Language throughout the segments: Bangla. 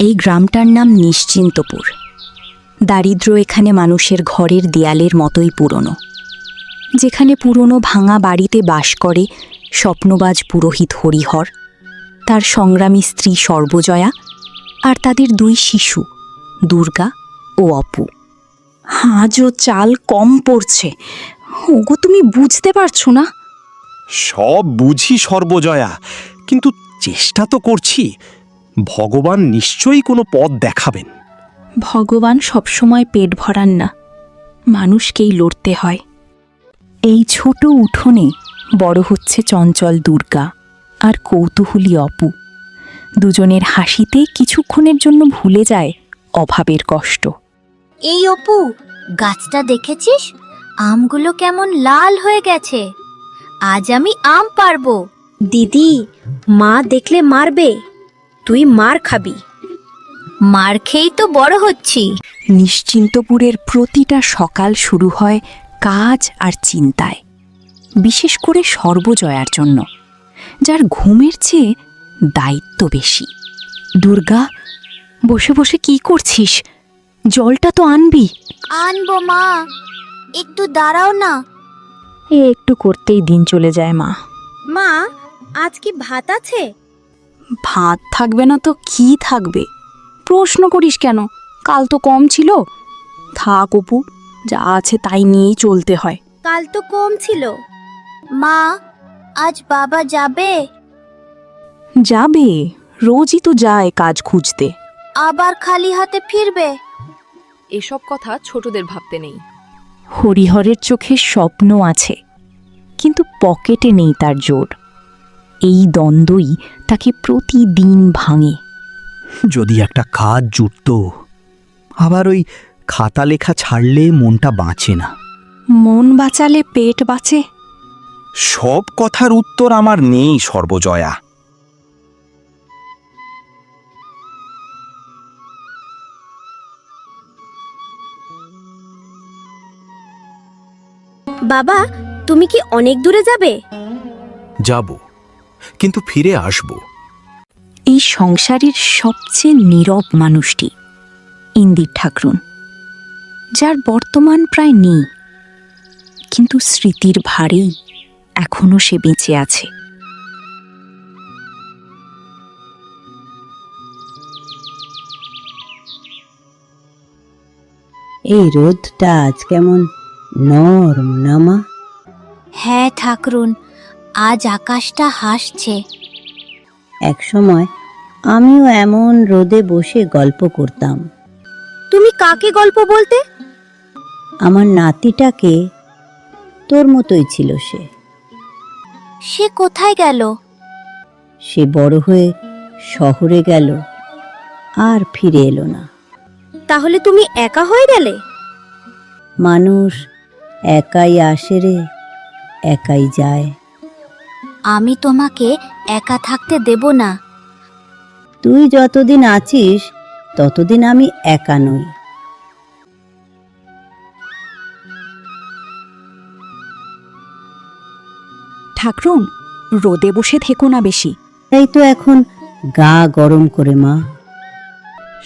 এই গ্রামটার নাম নিশ্চিন্তপুর। দারিদ্র্য এখানে মানুষের ঘরের দেয়ালের মতোই পুরনো। যেখানে পুরনো ভাঙা বাড়িতে বাস করে স্বপ্নবাজ পুরোহিত হরিহর, তার সংগ্রামী স্ত্রী সর্বজয়া আর তাদের দুই শিশু দুর্গা ও অপু। আজও চাল কম পড়ছে। ওগো, তুমি বুঝতে পারছো না? সব বুঝি সর্বজয়া, কিন্তু চেষ্টা তো করছি। ভগবান নিশ্চয়ই কোনো পথ দেখাবেন। ভগবান সবসময় পেট ভরান না, মানুষকেই লড়তে হয়। এই ছোট উঠোনে বড় হচ্ছে চঞ্চল দুর্গা আর কৌতূহলী অপু। দুজনের হাসিতে কিছুক্ষণের জন্য ভুলে যায় অভাবের কষ্ট। এই অপু, গাছটা দেখেছিস? আমগুলো কেমন লাল হয়ে গেছে। আজ আমি আম পারবো। দিদি, মা দেখলে মারবে, তুই মার খাবি। মার খেয়েই তো বড় হচ্ছি। নিশ্চিন্তপুরের প্রতিটা সকাল শুরু হয় কাজ আর চিন্তায়, বিশেষ করে সর্বজয়ার জন্য, যার ঘুমের চেয়ে দায়িত্ব বেশি। দুর্গা, বসে বসে কি করছিস? জলটা তো আনবি। আনবো মা, একটু দাঁড়াও না। একটু করতেই দিন চলে যায় মা। মা, আজ কি ভাত আছে? ভাত থাকবে না তো কি থাকবে? প্রশ্ন করিস কেন? কাল তো কম ছিল। থাক অপু, যা আছে তাই নিয়েই চলতে হয়। কাল তো কম ছিল। মা, আজ বাবা যাবে? যাবে, রোজই তো যায় কাজ খুঁজতে। আবার খালি হাতে ফিরবে? এসব কথা ছোটদের ভাবতে নেই। হরিহরের চোখে স্বপ্ন আছে, কিন্তু পকেটে নেই তার জোর। এই দ্বন্দ্বই তাকে প্রতিদিন ভাঙে। যদি একটা কাজ জুটত, আবার ওই খাতা লেখা ছাড়লে মনটা বাঁচে না। মন বাঁচালে পেট বাঁচে। সব কথার উত্তর আমার নেই সর্বজয়া। বাবা, তুমি কি অনেক দূরে যাবে? যাব, কিন্তু ফিরে আসব। এই সংসারের সবচেয়ে নীরব মানুষটি ইন্দির ঠাকরুন, যার বর্তমান প্রায় নেই, কিন্তু স্মৃতির ভারেই এখনো সে বেঁচে আছে। এই রোদটা আজ কেমন নরম না মা? হ্যাঁ ঠাকরুন, আজ আকাশটা হাসছে। এক সময় আমিও এমন রোদে বসে গল্প করতাম। তুমি কাকে গল্প বলতে? আমার নাতিটাকে। তোর মতোই ছিল সে। সে কোথায় গেল? সে বড় হয়ে শহরে গেল, আর ফিরে এলো না। তাহলে তুমি একা হয়ে গেলে? মানুষ একাই আসে রে, একাই যায়। আমি তোমাকে একা থাকতে দেব না। তুই যতদিন আছিস ততদিন আমি একা নই। ঠাকরুন, রোদে বসে থেকো না বেশি। তাই তো এখন গা গরম করে মা।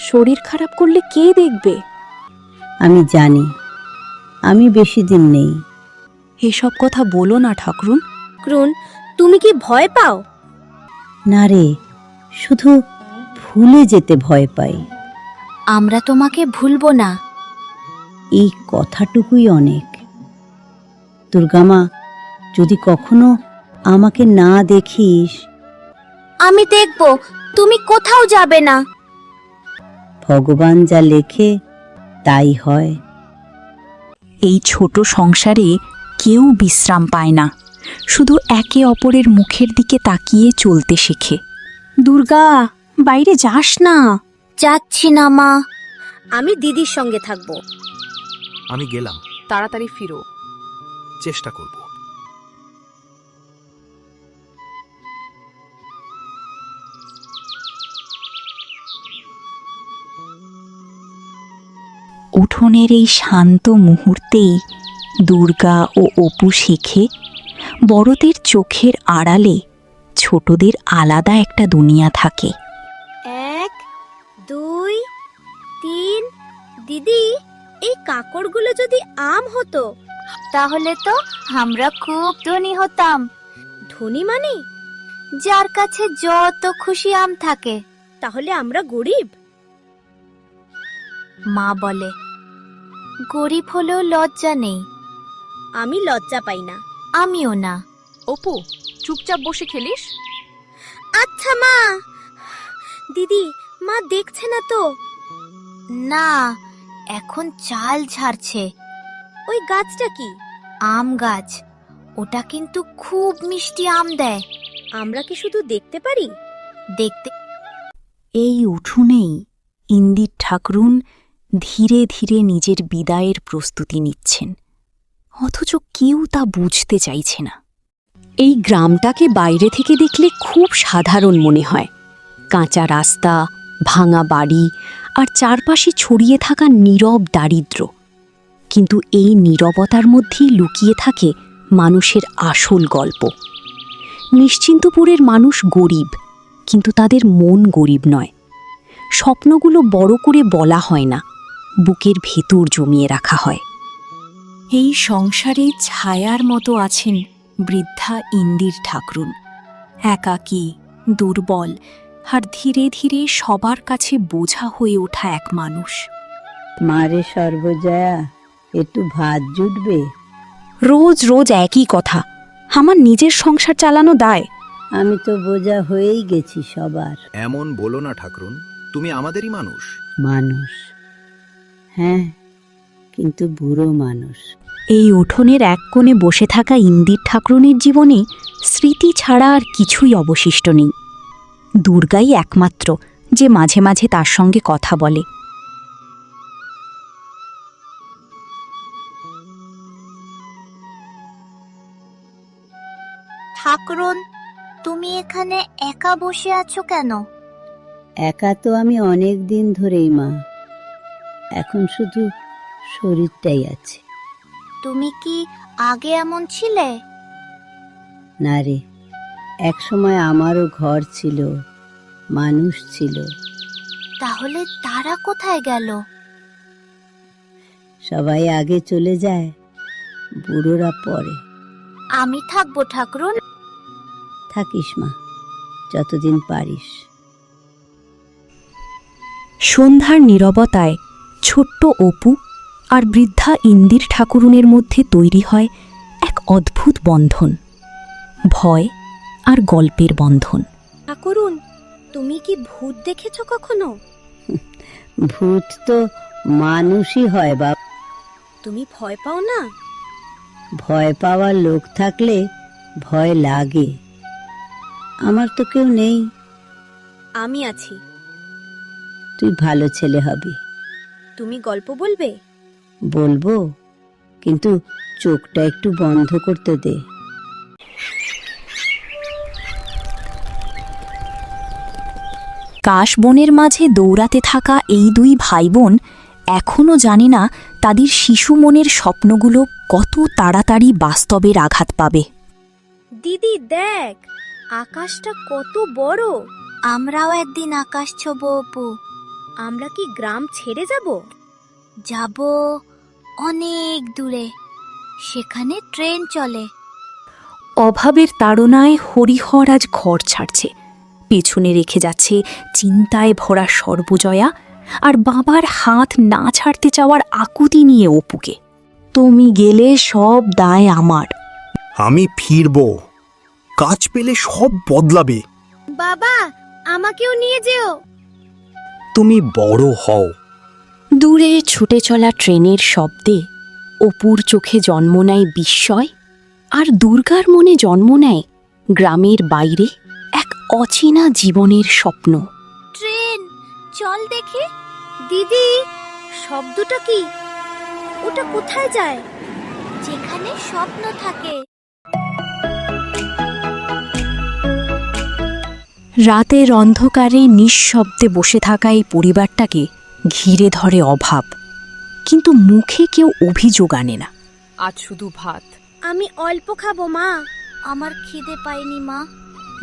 শরীর খারাপ করলে কে দেখবে? আমি জানি, আমি বেশি দিন নেই। এসব কথা বলো না ঠাকরুন। ক্রুন, তুমি কি ভয় পাও? না রে, শুধু ভুলে যেতে ভয় পাই। আমরা তোমাকে ভুলবো না। এই কথাটুকুই অনেক। দুর্গামা, যদি কখনো আমাকে না দেখিস। আমি দেখব, তুমি কোথাও যাবে না। ভগবান যা লেখে তাই হয়। এই ছোট সংসারে কেউ বিশ্রাম পায় না, শুধু একে অপরের মুখের দিকে তাকিয়ে চলতে শেখে। দুর্গা, বাইরে যাস না। যাচ্ছি না মা। আমি দিদির সঙ্গে থাকবো। আমি গেলাম। তাড়াতাড়ি ফিরো। চেষ্টা করব। উঠোনের এই শান্ত মুহূর্তেই দুর্গা ও অপু শেখে বড়দের চোখের আড়ালে ছোটদের আলাদা একটা দুনিয়া থাকে। 1, 2 দিদি, এই কাকড়গুলো যদি আম হতো। তাহলে তো আমরা খুব ধনী হতাম। ধনী মানে? যার কাছে যত খুশি আম থাকে। তাহলে আমরা গরিব? মা বলে, গরিব হলেও লজ্জা নেই। আমি লজ্জা পাই না। আমিও না। অপু, চুপচাপ বসে খেলিস। আচ্ছা মা। দিদি, মা দেখছে না তো? না, এখন চাল ঝাড়ছে। ওই গাছটা কি? আম গাছ। ওটা কিন্তু খুব মিষ্টি আম দেয়। আমরা কি শুধু দেখতে পারি? দেখতে। এই উঠোনেই ইন্দির ঠাকরুন ধীরে ধীরে নিজের বিদায়ের প্রস্তুতি নিচ্ছেন, অথচ কেউ তা বুঝতে চাইছে না। এই গ্রামটাকে বাইরে থেকে দেখলে খুব সাধারণ মনে হয়। কাঁচা রাস্তা, ভাঙা বাড়ি আর চারপাশে ছড়িয়ে থাকা নীরব দারিদ্র্য। কিন্তু এই নীরবতার মধ্যেই লুকিয়ে থাকে মানুষের আসল গল্প। নিশ্চিন্তপুরের মানুষ গরিব, কিন্তু তাদের মন গরিব নয়। স্বপ্নগুলো বড় করে বলা হয় না, বুকের ভেতর জমিয়ে রাখা হয়। এই সংসারে ছায়ার মতো আছেন বৃদ্ধা ইন্দির ঠাকরুন, একাকী, দুর্বল আর ধীরে ধীরে সবার কাছে বোঝা হয়ে ওঠা এক মানুষ। মারে সর্বজয়া, একটু ভাত জুটবে? রোজ রোজ একই কথা। আমার নিজের সংসার চালানো দায়। আমি তো বোঝা হয়েই গেছি সবার। এমন বলো না ঠাকরুন, তুমি আমাদেরই মানুষ। মানুষ, হ্যাঁ, কিন্তু বুড়ো মানুষ। এই উঠোনের এক কোণে বসে থাকা ইন্দির ঠাকরুনের জীবনে স্মৃতি ছাড়া আর কিছুই অবশিষ্ট নেই। দুর্গাই একমাত্র যে মাঝে মাঝে তার সঙ্গে কথা বলে। ঠাকুরন, তুমি এখানে একা বসে আছো কেন? একা তো আমি অনেক দিন ধরেই মা, এখন শুধু শরীরটাই আছে। তুমি কি আগে এমন ছিলে? না রে, এক সময় আমারও ঘর ছিল, মানুষ ছিল। তাহলে তারা কোথায় গেল? সবাই আগে চলে যায়, বুড়োরা পরে। আমি থাকবো ঠাকুরন। থাকিস মা, যতদিন পারিস। সন্ধ্যার নীরবতায় ছোট্ট অপু আর বৃদ্ধা ইন্দির ঠাকুরুনের মধ্যে তৈরি হয় এক অদ্ভুত বন্ধন, ভয় আর গল্পের বন্ধন। ঠাকুরুন, তুমি কি ভূত দেখেছো কখনো? ভূত তো মানুষই হয় বাবা। তুমি ভয় পাও না? ভয় পাওয়ার লোক থাকলে ভয় লাগে। আমার তো কেউ নেই। আমি আছি। তুই ভালো ছেলে হবি। তুমি গল্প বলবে? বলবো, কিন্তু চোখটা একটু বন্ধ করতে দে। কাশবনের মাঝে দৌড়াতে থাকা এই দুই ভাই বোন এখনও জানে না তাদের শিশু মনের স্বপ্নগুলো কত তাড়াতাড়ি বাস্তবের আঘাত পাবে। দিদি দেখ, আকাশটা কত বড়। আমরাও একদিন আকাশ ছোবো অপু। আমরা কি গ্রাম ছেড়ে যাব? যাব অনেক দূরে, সেখানে ট্রেন চলে। অভাবের তাড়নায় হরিহর আজ ঘর ছাড়ছে, পেছনে রেখে যাচ্ছে চিন্তায় ভরা সর্বজয়া আর বাবার হাত না ছাড়তে চাওয়ার আকুতি নিয়ে অপুকে। তুমি গেলে সব দায় আমার। আমি ফিরব, কাজ পেলে সব বদলাবে। বাবা, আমাকেও নিয়ে যেও। তুমি বড় হও। দূরে ছুটে চলা ট্রেনের শব্দে অপুর চোখে জন্ম নেয় বিস্ময়, আর দুর্গার মনে জন্ম নেয় গ্রামের বাইরে এক অচেনা জীবনের স্বপ্ন। ট্রেন, চল দেখি। দিদি, শব্দটা কি? ওটা কোথায় যায়? যেখানে স্বপ্ন থাকে। রাতের অন্ধকারে নিঃশব্দে বসে থাকা এই পরিবারটাকে ঘিরে ধরে অভাব, কিন্তু মুখে কেউ অভিযোগ আনে না। আজ শুধু ভাত। আমি অল্প খাবো মা। আমার খিদে পায়নি মা।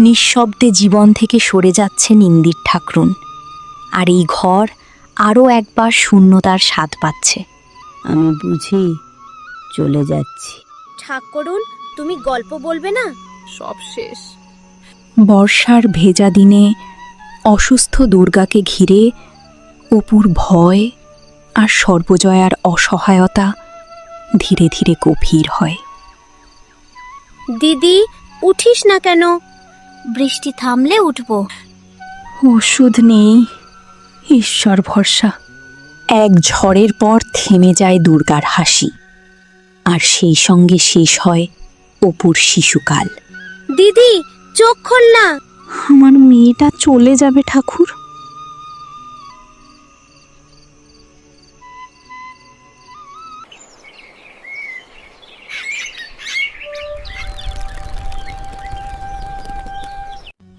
নিঃশব্দে জীবন থেকে সরে যাচ্ছেন ইন্দির ঠাকরুন, আর এই ঘর আরও একবার শূন্যতার স্বাদ পাচ্ছে। আমি বুঝি চলে যাচ্ছি। ঠাকুরুন, তুমি গল্প বলবে না? সব শেষ। বর্ষার ভেজা দিনে অসুস্থ দুর্গাকে ঘিরে অপুর ভয় আর সর্বজয়ার অসহায়তা ধীরে ধীরে গভীর হয়। দিদি, উঠিস না কেন? বৃষ্টি থামলে উঠবো। ওষুধ নেই, ঈশ্বর ভরসা। এক ঝড়ের পর থেমে যায় দুর্গার হাসি, আর সেই সঙ্গে শেষ হয় অপুর শিশুকাল। দিদি, চোখ খোল না। আমার মেয়েটা চলে যাবে ঠাকুর।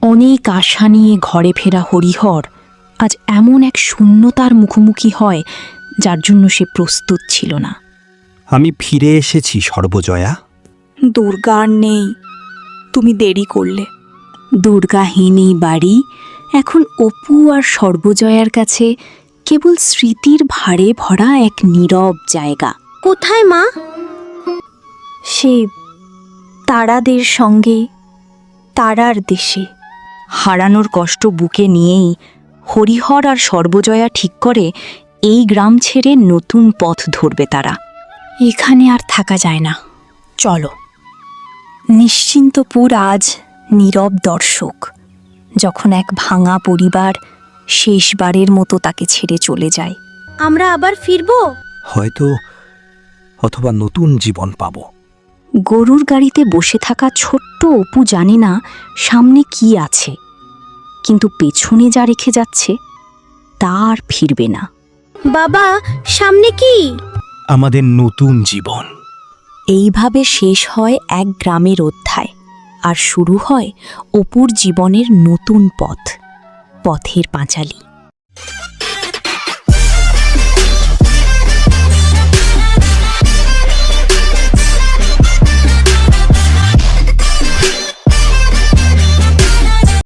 অনেক আশা নিয়ে ঘরে ফেরা হরিহর আজ এমন এক শূন্যতার মুখোমুখি হয় যার জন্য সে প্রস্তুত ছিল না। আমি ফিরে এসেছি সর্বজয়া। দুর্গা আর নেই, তুমি দেরি করলে। দুর্গাহীন এই বাড়ি এখন অপু আর সর্বজয়ার কাছে কেবল স্মৃতির ভারে ভরা এক নীরব জায়গা। কোথায় মা? সে তারাদের সঙ্গে তারার দেশে। হারানোর কষ্ট বুকে নিয়েই হরিহর আর সর্বজয়া ঠিক করে এই গ্রাম ছেড়ে নতুন পথ ধরবে তারা। এখানে আর থাকা যায় না, চলো। নিশ্চিন্তপুর আজ নীরব দর্শক, যখন এক ভাঙা পরিবার শেষবারের মতো তাকে ছেড়ে চলে যায়। আমরা আবার ফিরবো? হয়তো, অথবা নতুন জীবন পাবো। গরুর গাড়িতে বসে থাকা ছোট্ট অপু জানে না সামনে কি আছে, কিন্তু পেছনে যা রেখে যাচ্ছে তা আর ফিরবে না। বাবা, সামনে কি? আমাদের নতুন জীবন। এইভাবে শেষ হয় এক গ্রামের অধ্যায়, আর শুরু হয় অপুর জীবনের নতুন পথ, পথের পাঁচালী।